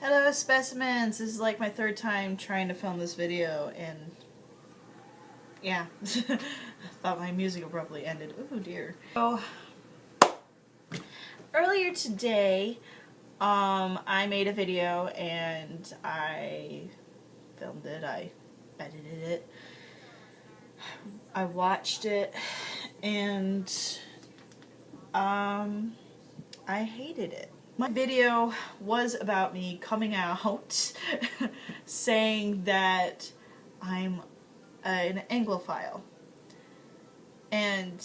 Hello specimens! This is like my third time trying to film this video and yeah, I thought my music abruptly ended. Oh dear. So, earlier today, I made a video and I filmed it, I edited it, I watched it, and I hated it. My video was about me coming out saying that I'm an Anglophile. And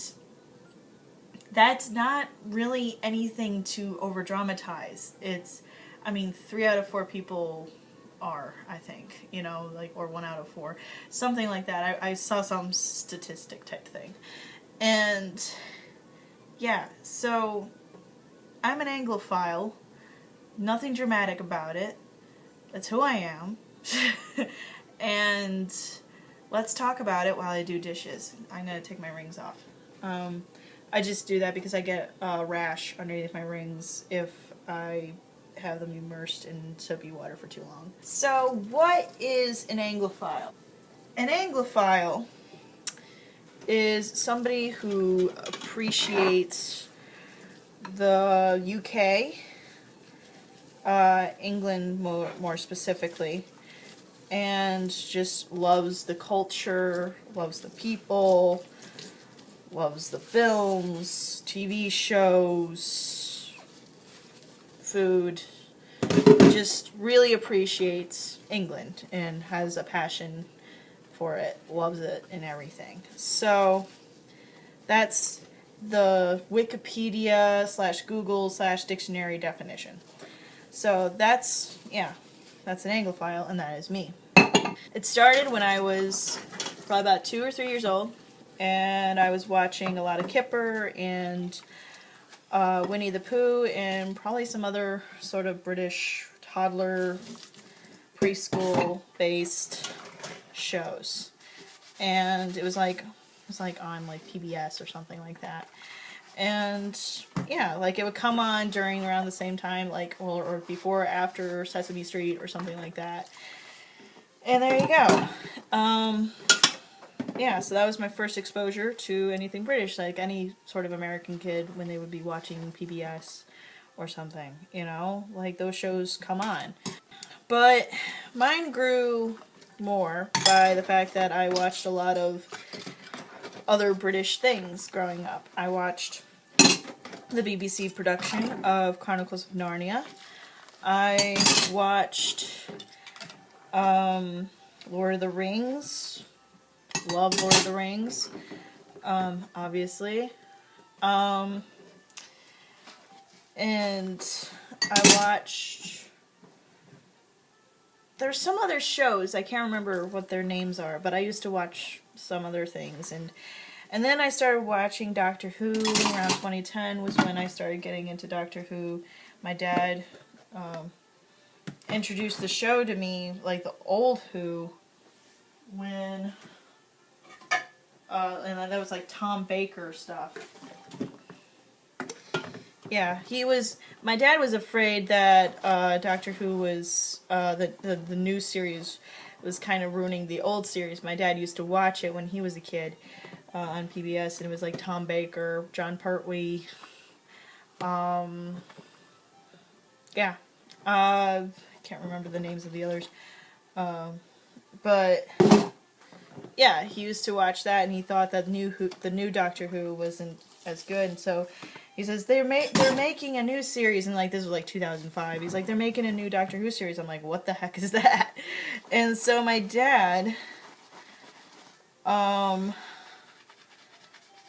that's not really anything to over dramatize. It's, I mean, 3 out of 4 people are, I think, you know, like, or 1 out of 4, something like that. I saw some statistic type thing. And yeah, so I'm an Anglophile. Nothing dramatic about it. That's who I am. And let's talk about it while I do dishes. I'm going to take my rings off. I just do that because I get a rash underneath my rings if I have them immersed in soapy water for too long. So what is an Anglophile? An Anglophile is somebody who appreciates the UK, England more specifically, and just loves the culture, loves the people, loves the films, TV shows, food, just really appreciates England and has a passion for it, loves it and everything. So that's the Wikipedia / Google / dictionary definition. So that's an Anglophile, and that is me. It started when I was probably about 2 or 3 years old, and I was watching a lot of Kipper and Winnie the Pooh and probably some other sort of British toddler preschool based shows. And it was like on like PBS or something like that. And yeah, like it would come on during around the same time, like or before or after Sesame Street or something like that. And there you go. Yeah, so that was my first exposure to anything British, like any sort of American kid when they would be watching PBS or something, you know, like those shows come on. But mine grew more by the fact that I watched a lot of other British things growing up. I watched the BBC production of Chronicles of Narnia. I watched Lord of the Rings. Love Lord of the Rings, obviously. And I watched... There's some other shows, I can't remember what their names are, but I used to watch some other things. And then I started watching Doctor Who. Around 2010 was when I started getting into Doctor Who. My dad introduced the show to me, like the old Who, when... and that was like Tom Baker stuff. Yeah, my dad was afraid that Doctor Who was, the new series was kind of ruining the old series. My dad used to watch it when he was a kid on PBS, and it was like Tom Baker, John Pertwee, yeah, I can't remember the names of the others, but... yeah, he used to watch that, and he thought that the new Doctor Who wasn't as good, and so he says they're making a new series, and like this was like 2005. He's like, they're making a new Doctor Who series. I'm like, what the heck is that? And so my dad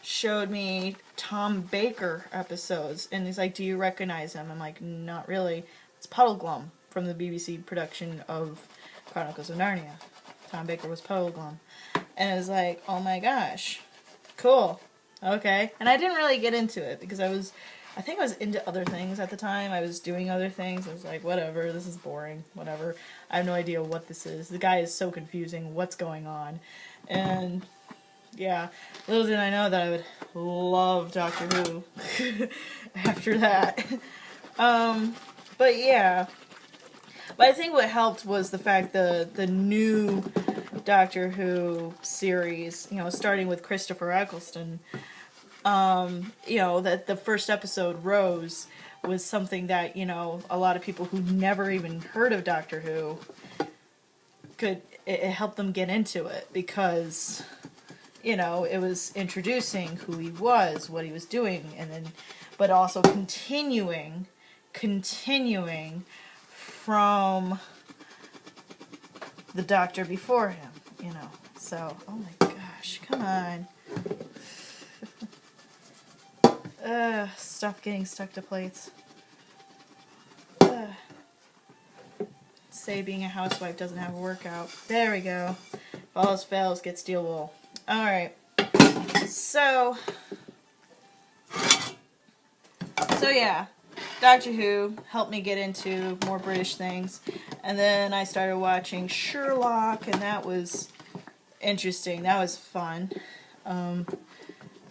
showed me Tom Baker episodes, and he's like, do you recognize him? I'm like, not really. It's Puddleglum from the BBC production of Chronicles of Narnia. Tom Baker was Puddleglum. And I was like, oh my gosh, cool, okay. And I didn't really get into it because I think I was into other things at the time. I was doing other things. I was like, whatever, this is boring, whatever. I have no idea what this is. The guy is so confusing, what's going on? And yeah, little did I know that I would love Doctor Who after that. But yeah, But I think what helped was the fact the new Doctor Who series, you know, starting with Christopher Eccleston, you know, that the first episode, Rose, was something that, you know, a lot of people who never even heard of Doctor Who it helped them get into it, because, you know, it was introducing who he was, what he was doing, and then, but also continuing from the Doctor before him, you know. So, oh my gosh, come on. Stop getting stuck to plates. Say being a housewife doesn't have a workout. There we go. If all else fails, get steel wool. Alright. So yeah. Doctor Who helped me get into more British things. And then I started watching Sherlock, and that was interesting. That was fun.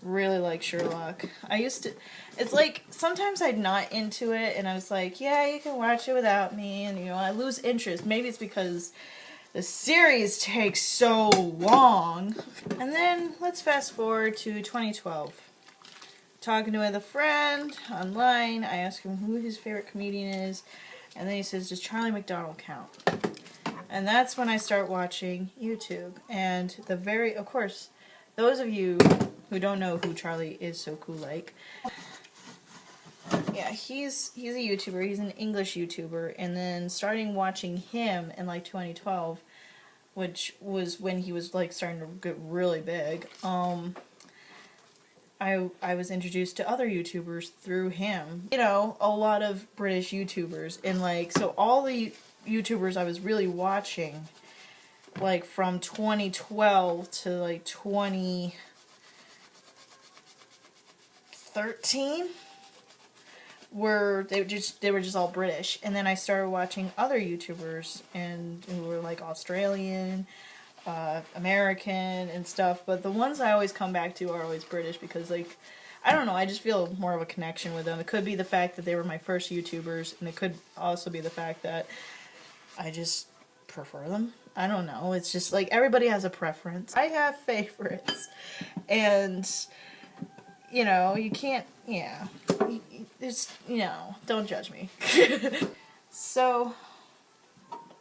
Really like Sherlock. It's like, sometimes I'm not into it, and I was like, yeah, you can watch it without me, and, you know, I lose interest. Maybe it's because the series takes so long. And then, let's fast forward to 2012. Talking with a friend online, I asked him who his favorite comedian is, and then he says, does Charlie McDonald count? And that's when I start watching YouTube. And of course, those of you who don't know who Charlie is so cool like, yeah, he's a YouTuber. He's an English YouTuber, and then starting watching him in like 2012, which was when he was like starting to get really big. I was introduced to other YouTubers through him. You know, a lot of British YouTubers, and like, so all the YouTubers I was really watching, like from 2012 to like 2013, they were just all British. And then I started watching other YouTubers and who were like Australian, American and stuff, but the ones I always come back to are always British, because like, I don't know, I just feel more of a connection with them. It could be the fact that they were my first YouTubers, and it could also be the fact that I just prefer them. I don't know, it's just like, everybody has a preference. I have favorites, and you know, you can't, yeah, it's, you know, don't judge me. So,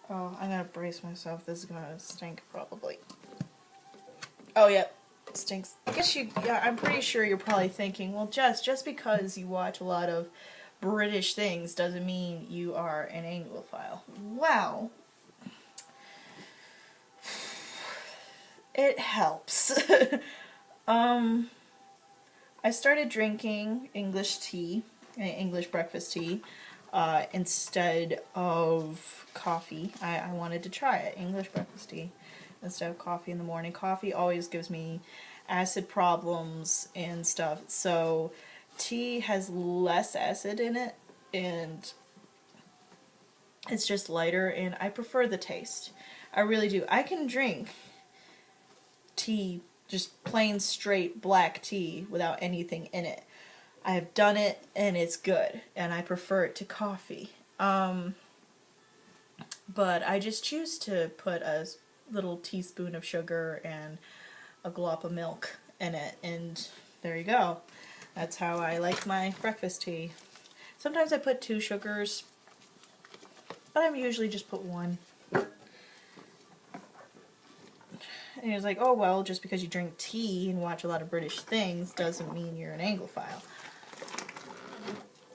oh, I gotta brace myself. This is gonna stink, probably. Oh, yeah, it stinks. I guess yeah, I'm pretty sure you're probably thinking, well, just because you watch a lot of British things doesn't mean you are an Anglophile. Wow. It helps. I started drinking English tea, English breakfast tea, instead of coffee. I wanted to try it, English breakfast tea, instead of coffee in the morning. Coffee always gives me acid problems and stuff, so tea has less acid in it, and it's just lighter, and I prefer the taste. I really do. I can drink tea, just plain straight black tea without anything in it. I have done it, and it's good, and I prefer it to coffee. But I just choose to put a little teaspoon of sugar and a glop of milk in it, and there you go. That's how I like my breakfast tea. Sometimes I put 2 sugars, but I usually just put 1. And he was like, oh, well, just because you drink tea and watch a lot of British things doesn't mean you're an Anglophile.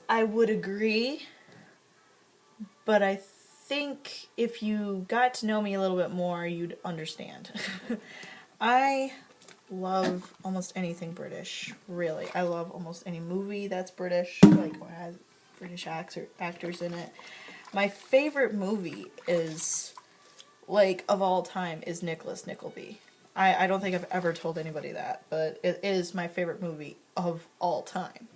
I would agree, but I think if you got to know me a little bit more, you'd understand. I love almost anything British, really. I love almost any movie that's British, like, or has British actors in it. My favorite movie is, like, of all time, is Nicholas Nickleby. I don't think I've ever told anybody that, but it is my favorite movie of all time.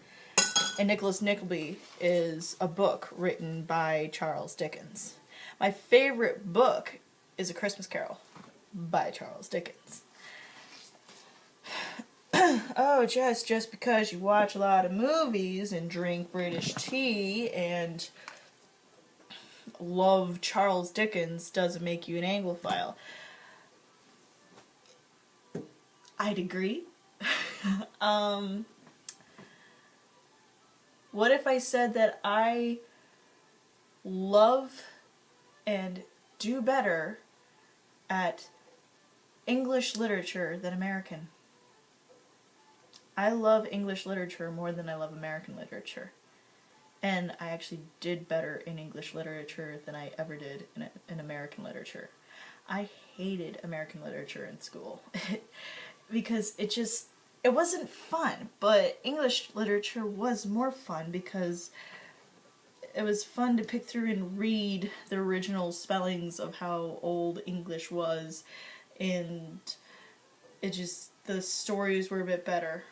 And Nicholas Nickleby is a book written by Charles Dickens. My favorite book is A Christmas Carol by Charles Dickens. Oh, just because you watch a lot of movies and drink British tea and love Charles Dickens doesn't make you an Anglophile. I'd agree. What if I said that I love and do better at English literature than American? I love English literature more than I love American literature. And I actually did better in English literature than I ever did in American literature. I hated American literature in school because it wasn't fun, but English literature was more fun because it was fun to pick through and read the original spellings of how old English was, and the stories were a bit better.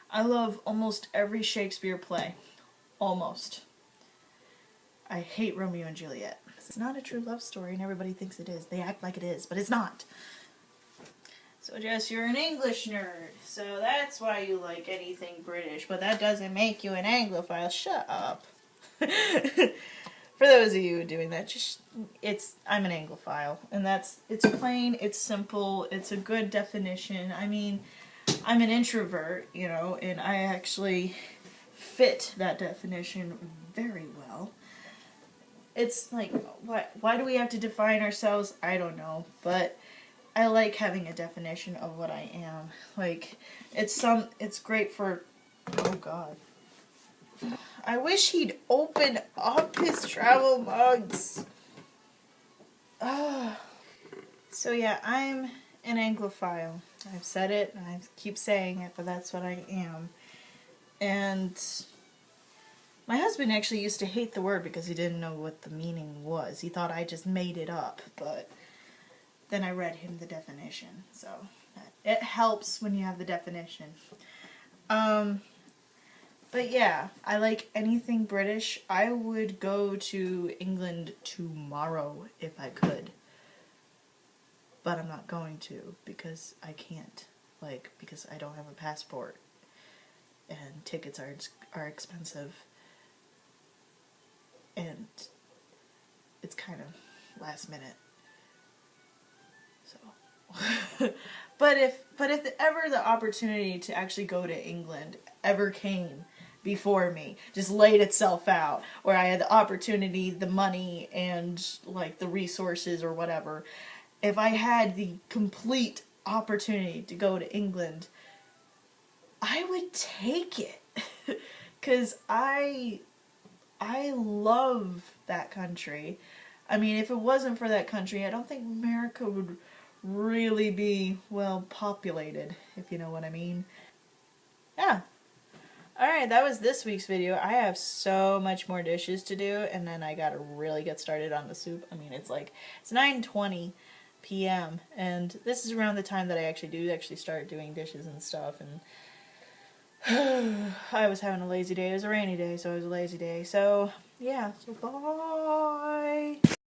I love almost every Shakespeare play. Almost. I hate Romeo and Juliet. It's not a true love story and everybody thinks it is. They act like it is, but it's not. So Jess, you're an English nerd, so that's why you like anything British, but that doesn't make you an Anglophile. Shut up. For those of you doing that, I'm an Anglophile, and it's plain, it's simple, it's a good definition. I mean, I'm an introvert, and I actually fit that definition very well. It's like, why do we have to define ourselves? I don't know, but I like having a definition of what I am. Like, it's great for, oh god. I wish he'd open up his travel mugs. So yeah, I'm an Anglophile. I've said it, and I keep saying it, but that's what I am. And my husband actually used to hate the word because he didn't know what the meaning was. He thought I just made it up, but then I read him the definition. So it helps when you have the definition. But yeah, I like anything British. I would go to England tomorrow if I could. But I'm not going to because I can't. Because I don't have a passport. And tickets are expensive. And it's kind of last minute. So but if ever the opportunity to actually go to England ever came before me, just laid itself out, where I had the opportunity, the money, and the resources or whatever, if I had the complete opportunity to go to England, I would take it. Because I love that country. I mean, if it wasn't for that country, I don't think America would really be well populated, if you know what I mean. Yeah. Alright, that was this week's video. I have so much more dishes to do, and then I gotta really get started on the soup. I mean, it's 9:20 p.m. and this is around the time that I actually start doing dishes and stuff, and I was having a lazy day. It was a rainy day, so it was a lazy day. So, yeah, so bye!